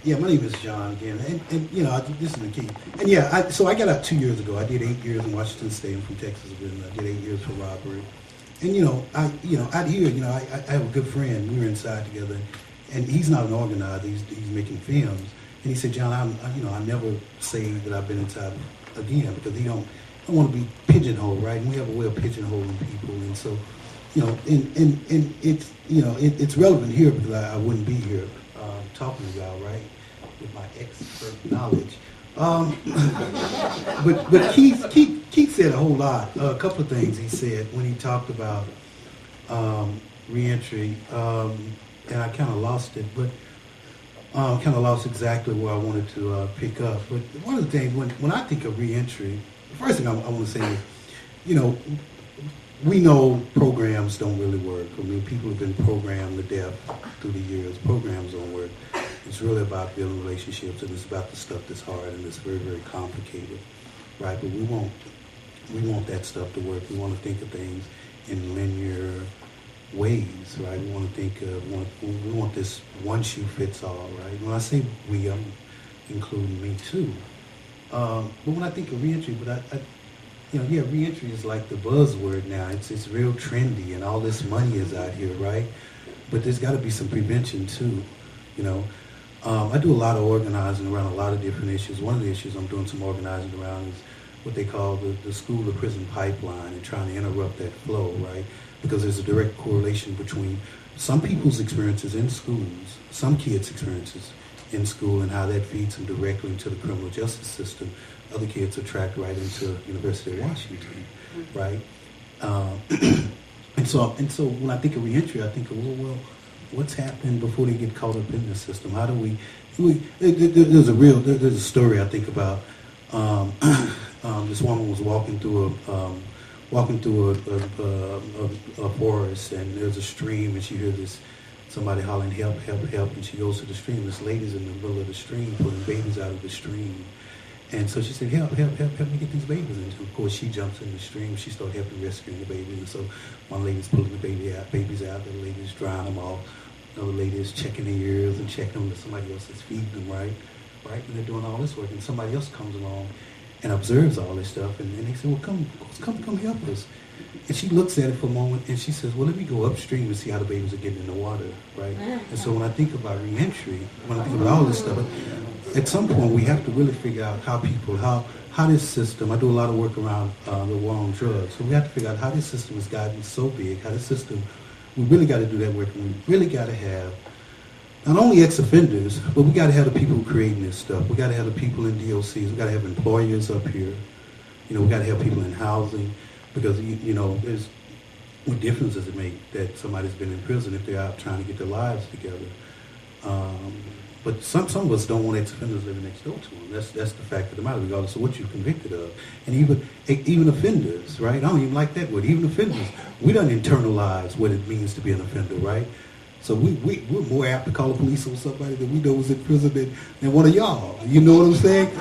Yeah, my name is John again, and this is the key. And yeah, so I got out 2 years ago. I did 8 years in Washington State. I'm from Texas, and I did 8 years for robbery. And out here, I have a good friend. We were inside together, and he's not an organizer. He's making films, and he said, John, I never say that I've been inside again because he don't want to be pigeonholed, right? And we have a way of pigeonholing people, and so, and it's it's relevant here because I wouldn't be here talking about, right, with my expert knowledge. But Keith said a whole lot. A couple of things he said when he talked about reentry, and I kind of lost it, but kind of lost exactly where I wanted to pick up. But one of the things when I think of reentry, the first thing I want to say is, we know programs don't really work. I mean, people have been programmed to death through the years. Programs don't work. It's really about building relationships, and it's about the stuff that's hard and it's very, very complicated, right? But we want that stuff to work. We want to think of things in linear ways, right? We want to think of, we want this one shoe fits all, right? When I say we, I'm including me too. But when I think of reentry, reentry is like the buzzword now. It's real trendy, and all this money is out here, right? But there's got to be some prevention too, I do a lot of organizing around a lot of different issues. One of the issues I'm doing some organizing around is what they call the school to prison pipeline, and trying to interrupt that flow, right? Because there's a direct correlation between some people's experiences in schools, some kids' experiences in school, and how that feeds them directly into the criminal justice system. Other kids are tracked right into University of Washington, right? And so when I think of reentry, I think of, well, what's happening before they get caught up in the system? How do there's a story I think about. This woman was walking through a forest, and there's a stream, and she hears somebody hollering, help, help, help, and she goes to the stream. This lady's in the middle of the stream pulling babies out of the stream. And so she said, help, help, help, help me get these babies. And of course, she jumps in the stream. She started helping rescuing the babies. And so one lady's pulling the babies out. The other lady's drying them off. Another lady is checking their ears and checking them that somebody else is feeding them, right? And they're doing all this work. And somebody else comes along and observes all this stuff. And they say, well, come help us. And she looks at it for a moment, and she says, well, let me go upstream and see how the babies are getting in the water, right? And so when I think about reentry, when I think about all this stuff, at some point we have to really figure out how this system, I do a lot of work around the war on drugs, so we have to figure out how this system has gotten so big, how this system, we really got to do that work, and we really got to have not only ex-offenders, but we got to have the people creating this stuff. We got to have the people in DOCs, we got to have employers up here, we got to have people in housing, because, there's, what difference does it make that somebody's been in prison if they're out trying to get their lives together? But some of us don't want ex-offenders living next door to them. That's the fact of the matter, regardless of what you're convicted of. And even offenders, right? I don't even like that word. Even offenders, we don't internalize what it means to be an offender, right? So we're more apt to call the police on somebody that we know was in prison than one of y'all. You know what I'm saying?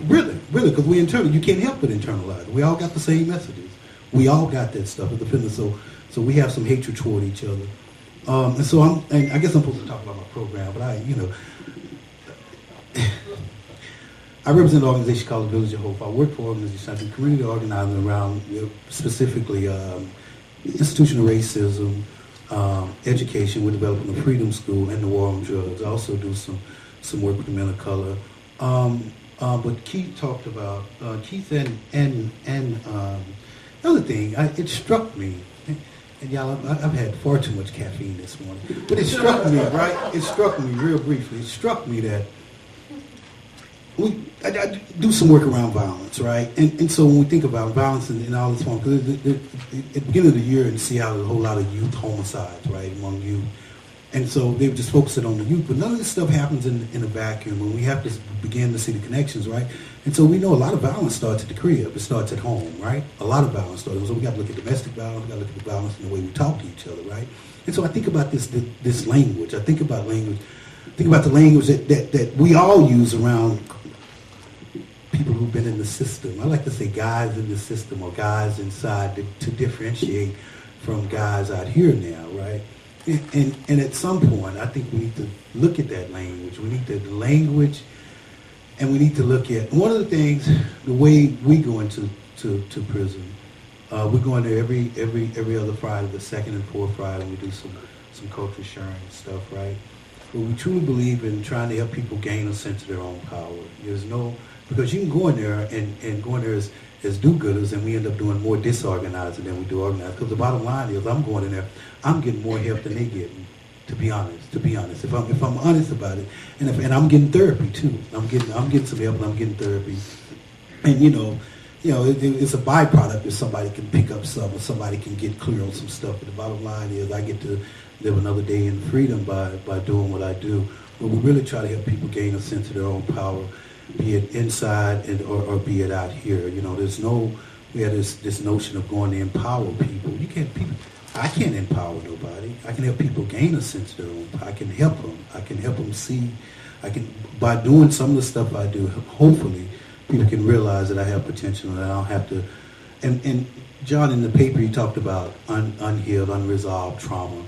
Really, because we you can't help but internalize. We all got the same messages. We all got that stuff as offenders. So we have some hatred toward each other. And I guess I'm supposed to talk about my program, but I represent an organization called the Village of Hope. I work for an organization, I do community organizing around specifically institutional racism, education. We're developing a freedom school and the war on drugs. I also do some work with the men of color. But Keith talked about, Keith and another thing, it struck me, and y'all, I've had far too much caffeine this morning, but it struck me, right? It struck me real briefly. It struck me that I do some work around violence, right? And so when we think about violence and all this form, because at the beginning of the year in Seattle, there's a whole lot of youth homicides, right, among youth. And so they were just focusing on the youth, but none of this stuff happens in a vacuum, and we have to begin to see the connections, right? And so we know a lot of violence starts at the crib. It starts at home, right? A lot of violence starts. So we got to look at domestic violence. We got to look at the violence in the way we talk to each other, right? And so I think about this language. I think about language. Think about the language that we all use around people who've been in the system. I like to say guys in the system or guys inside to differentiate from guys out here now, right? And at some point, I think we need to look at that language. We need the language, and we need to look at one of the things. The way we go into to prison, we're going there every other Friday, the second and fourth Friday. We do some culture sharing stuff, right? But we truly believe in trying to help people gain a sense of their own power. There's no, because you can go in there and go in there as do-gooders, and we end up doing more disorganizing than we do organized. Because the bottom line is, I'm going in there, I'm getting more help than they getting. To be honest, if I'm honest about it, and I'm getting therapy too. I'm getting some help, and I'm getting therapy, and it's a byproduct if somebody can pick up some, or somebody can get clear on some stuff. But the bottom line is, I get to live another day in freedom by doing what I do. But we really try to help people gain a sense of their own power, be it inside or be it out here. We have this notion of going to empower people. I can't empower nobody. I can help people gain a sense of their own power. I can help them. I can help them see. By doing some of the stuff I do, hopefully people can realize that I have potential and I don't have to. And John, in the paper, you talked about unhealed, unresolved trauma.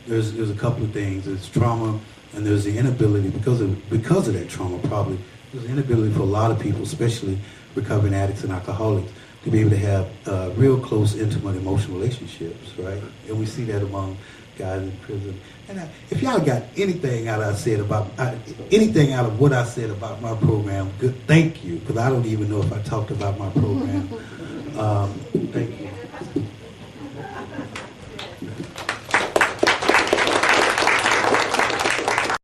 There's a couple of things. There's trauma, and there's the inability, because of that trauma, probably, there's an inability for a lot of people, especially recovering addicts and alcoholics, to be able to have real close, intimate, emotional relationships, right? And we see that among guys in prison. And if y'all got anything out of what I said about my program, good, thank you, because I don't even know if I talked about my program. Thank you.